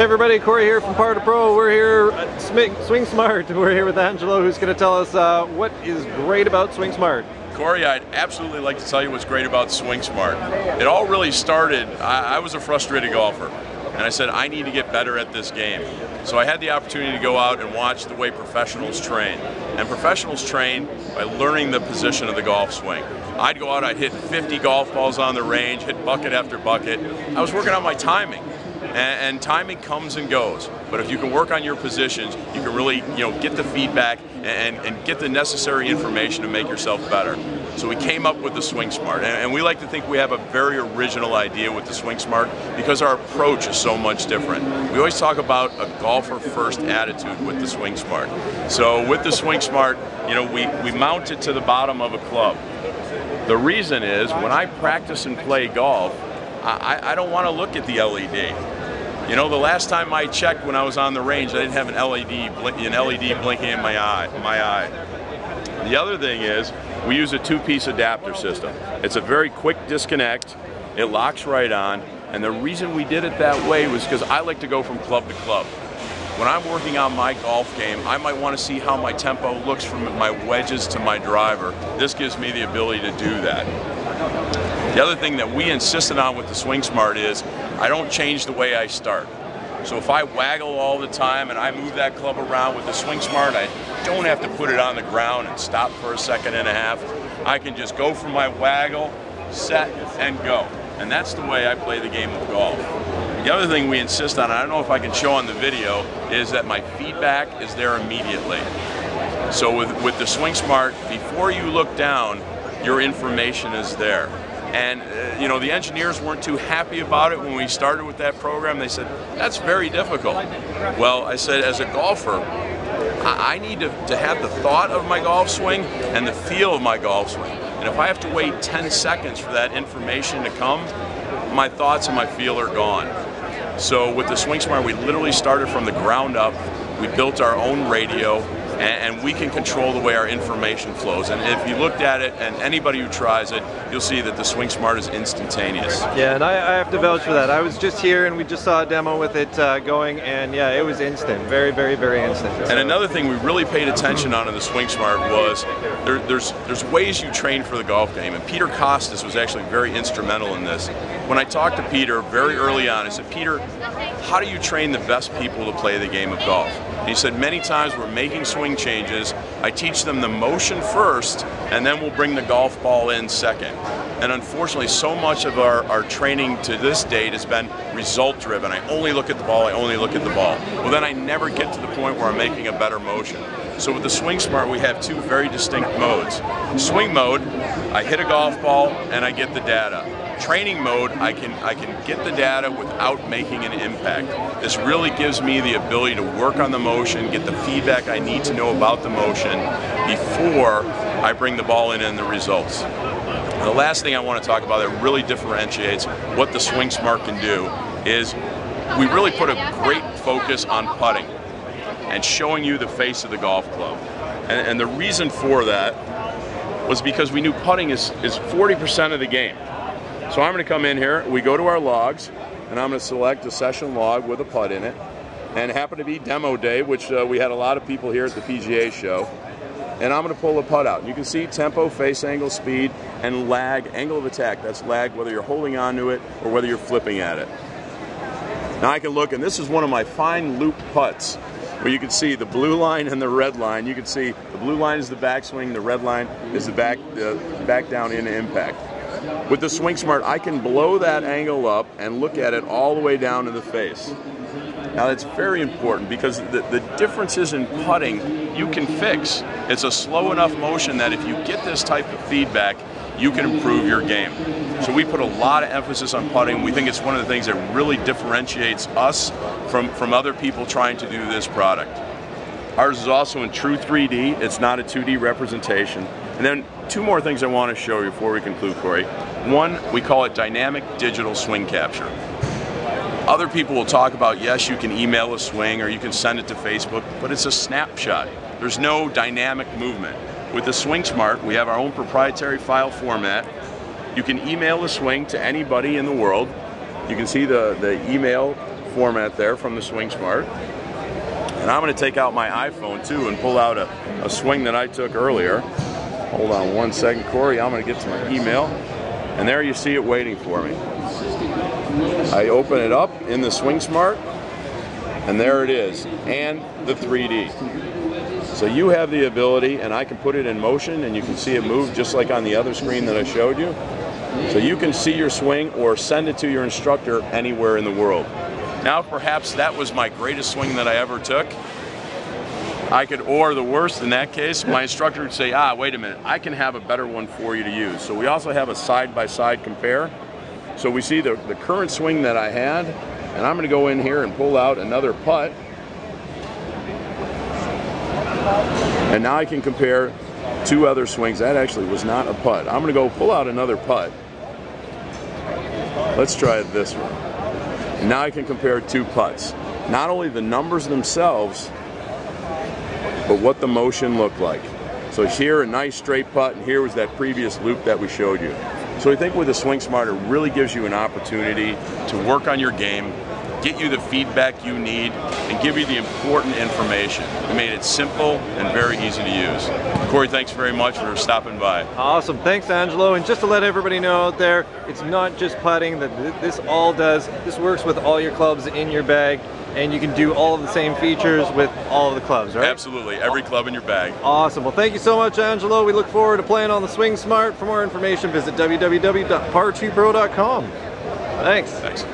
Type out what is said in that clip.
Hey everybody, Corey here from Par2Pro. We're here at SwingSmart. We're here with Angelo, who's going to tell us what is great about SwingSmart. Corey, I'd absolutely like to tell you what's great about SwingSmart. It all really started, I was a frustrated golfer, and I said I need to get better at this game. So I had the opportunity to go out and watch the way professionals train. And professionals train by learning the position of the golf swing. I'd go out, I'd hit 50 golf balls on the range, hit bucket after bucket. I was working on my timing. And timing comes and goes, but if you can work on your positions, you can really, get the feedback and get the necessary information to make yourself better. So we came up with the SwingSmart, and we like to think we have a very original idea with the SwingSmart because our approach is so much different. We always talk about a golfer-first attitude with the SwingSmart. So with the SwingSmart, we mount it to the bottom of a club. The reason is when I practice and play golf, I don't want to look at the LED. The last time I checked when I was on the range, I didn't have an LED blinking in my eye. The other thing is, we use a two-piece adapter system. It's a very quick disconnect. It locks right on. And the reason we did it that way was because I like to go from club to club. When I'm working on my golf game, I might want to see how my tempo looks from my wedges to my driver. This gives me the ability to do that. The other thing that we insisted on with the SwingSmart is I don't change the way I start. So if I waggle all the time and I move that club around with the SwingSmart, I don't have to put it on the ground and stop for a second and a half. I can just go for my waggle, set, and go. And that's the way I play the game of golf. The other thing we insist on, I don't know if I can show on the video, is that my feedback is there immediately. So with the SwingSmart, before you look down, your information is there. And the engineers weren't too happy about it when we started with that program. They said, that's very difficult. Well, I said, as a golfer, I need to have the thought of my golf swing and the feel of my golf swing. And if I have to wait 10 seconds for that information to come, my thoughts and my feel are gone. So with the SwingSmart, we literally started from the ground up. We built our own radio, and we can control the way our information flows. And if you looked at it, and anybody who tries it, you'll see that the SwingSmart is instantaneous. Yeah, and I have to vouch for that. I was just here and we just saw a demo with it going, and yeah, it was instant. Very, very, very instant. And another thing we really paid attention on in the SwingSmart was there's ways you train for the golf game, and Peter Costas was actually very instrumental in this. When I talked to Peter very early on, I said, Peter, how do you train the best people to play the game of golf? And he said, many times we're making swing changes, I teach them the motion first, and then we'll bring the golf ball in second. And unfortunately, so much of our training to this date has been result driven. I only look at the ball, I only look at the ball. Well, then I never get to the point where I'm making a better motion. So with the SwingSmart, we have two very distinct modes. Swing mode, I hit a golf ball and I get the data. Training mode, I can get the data without making an impact. This really gives me the ability to work on the motion, get the feedback I need to know about the motion before I bring the ball in and the results. And the last thing I want to talk about that really differentiates what the SwingSmart can do is we really put a great focus on putting and showing you the face of the golf club. And the reason for that was because we knew putting is 40% of the game. So I'm going to come in here, we go to our logs, and I'm going to select a session log with a putt in it. And it happened to be demo day, which we had a lot of people here at the PGA show. And I'm going to pull the putt out. And you can see tempo, face angle, speed, and lag, angle of attack. That's lag, whether you're holding onto it or whether you're flipping at it. Now I can look, and this is one of my fine loop putts, where you can see the blue line and the red line. You can see the blue line is the backswing, the red line is the back down into impact. With the SwingSmart, I can blow that angle up and look at it all the way down to the face. Now that's very important because the differences in putting you can fix. It's a slow enough motion that if you get this type of feedback, you can improve your game. So we put a lot of emphasis on putting. We think it's one of the things that really differentiates us from other people trying to do this product. Ours is also in true 3D. It's not a 2D representation. And then two more things I want to show you before we conclude, Corey. One, we call it dynamic digital swing capture. Other people will talk about, yes, you can email a swing or you can send it to Facebook, but it's a snapshot. There's no dynamic movement. With the SwingSmart, we have our own proprietary file format. You can email the swing to anybody in the world. You can see the email format there from the SwingSmart. And I'm going to take out my iPhone too and pull out a swing that I took earlier. Hold on one second, Corey. I'm going to get to my email. And there you see it waiting for me. I open it up in the SwingSmart, and there it is, and the 3D. So you have the ability, and I can put it in motion, and you can see it move just like on the other screen that I showed you. So you can see your swing or send it to your instructor anywhere in the world. Now perhaps that was my greatest swing that I ever took. I could, or the worst in that case, my instructor would say, wait a minute, I can have a better one for you to use. So we also have a side-by-side compare. So we see the current swing that I had, and I'm going to go in here and pull out another putt. And now I can compare two other swings. That actually was not a putt. I'm going to go pull out another putt. Let's try this one. And now I can compare two putts. Not only the numbers themselves, but what the motion looked like. So here, a nice straight putt, and here was that previous loop that we showed you. So I think with the SwingSmart, it really gives you an opportunity to work on your game, get you the feedback you need, and give you the important information. We made it simple and very easy to use. Corey, thanks very much for stopping by. Awesome, thanks Angelo. And just to let everybody know out there, it's not just putting that this all does. This works with all your clubs in your bag, and you can do all of the same features with all of the clubs, right? Absolutely, every club in your bag. Awesome, well thank you so much Angelo. We look forward to playing on the SwingSmart. For more information, visit www.par2pro.com. Thanks.